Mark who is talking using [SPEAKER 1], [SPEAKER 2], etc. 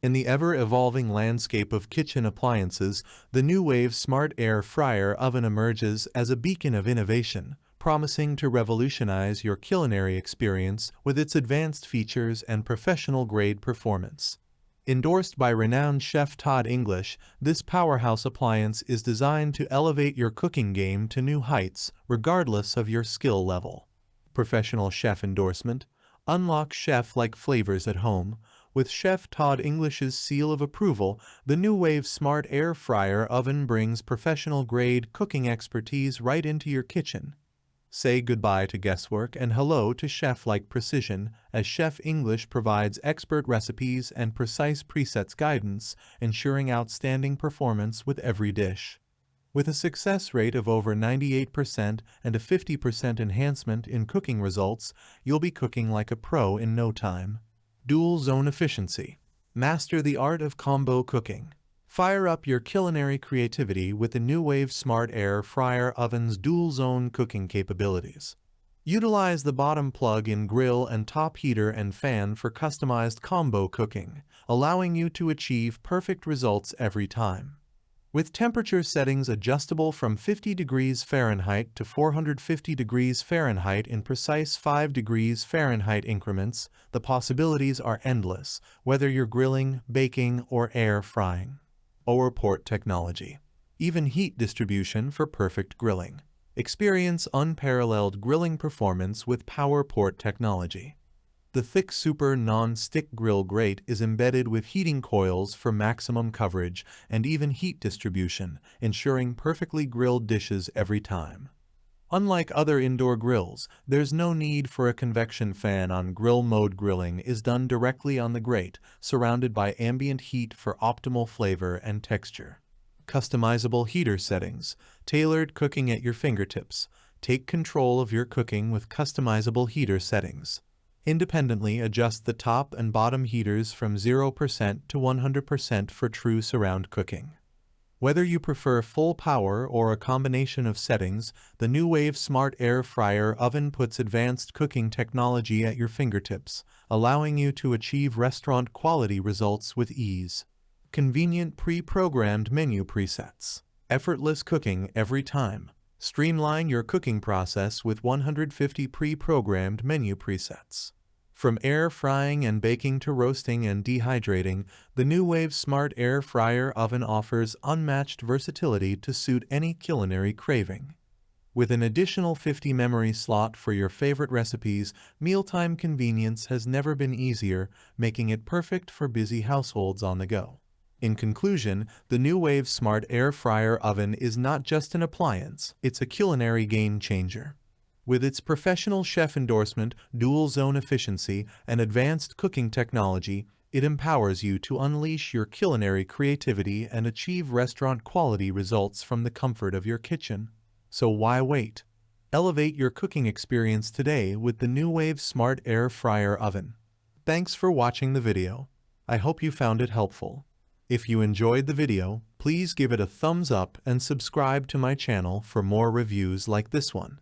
[SPEAKER 1] In the ever-evolving landscape of kitchen appliances, the Nuwave Smart Air Fryer Oven emerges as a beacon of innovation, promising to revolutionize your culinary experience with its advanced features and professional-grade performance. Endorsed by renowned chef Todd English, this powerhouse appliance is designed to elevate your cooking game to new heights, regardless of your skill level. Professional chef endorsement: unlock chef-like flavors at home. With Chef Todd English's seal of approval, the Nuwave Smart Air Fryer Oven brings professional-grade cooking expertise right into your kitchen. Say goodbye to guesswork and hello to chef-like precision, as Chef English provides expert recipes and precise presets guidance, ensuring outstanding performance with every dish. With a success rate of over 98% and a 50% enhancement in cooking results, you'll be cooking like a pro in no time. Dual zone efficiency. Master the art of combo cooking. Fire up your culinary creativity with the Nuwave Smart Air Fryer Oven's dual-zone cooking capabilities. Utilize the bottom plug-in grill and top heater and fan for customized combo cooking, allowing you to achieve perfect results every time. With temperature settings adjustable from 50 degrees Fahrenheit to 450 degrees Fahrenheit in precise 5 degrees Fahrenheit increments, the possibilities are endless, whether you're grilling, baking, or air frying. POWERPORT technology. Even heat distribution for perfect grilling. Experience unparalleled grilling performance with POWERPORT technology. The thick super non-stick grill grate is embedded with heating coils for maximum coverage and even heat distribution, ensuring perfectly grilled dishes every time. Unlike other indoor grills, there's no need for a convection fan on grill mode. Grilling is done directly on the grate, surrounded by ambient heat for optimal flavor and texture. Customizable heater settings. Tailored cooking at your fingertips. Take control of your cooking with customizable heater settings. Independently adjust the top and bottom heaters from 0% to 100% for true surround cooking. Whether you prefer full power or a combination of settings, the Nuwave Smart Air Fryer Oven puts advanced cooking technology at your fingertips, allowing you to achieve restaurant-quality results with ease. Convenient pre-programmed menu presets. Effortless cooking every time. Streamline your cooking process with 150 pre-programmed menu presets. From air frying and baking to roasting and dehydrating, the Nuwave Smart Air Fryer Oven offers unmatched versatility to suit any culinary craving. With an additional 50 memory slot for your favorite recipes, mealtime convenience has never been easier, making it perfect for busy households on the go. In conclusion, the Nuwave Smart Air Fryer Oven is not just an appliance, it's a culinary game changer. With its professional chef endorsement, dual-zone efficiency, and advanced cooking technology, it empowers you to unleash your culinary creativity and achieve restaurant-quality results from the comfort of your kitchen. So why wait? Elevate your cooking experience today with the Nuwave Smart Air Fryer Oven. Thanks for watching the video. I hope you found it helpful. If you enjoyed the video, please give it a thumbs up and subscribe to my channel for more reviews like this one.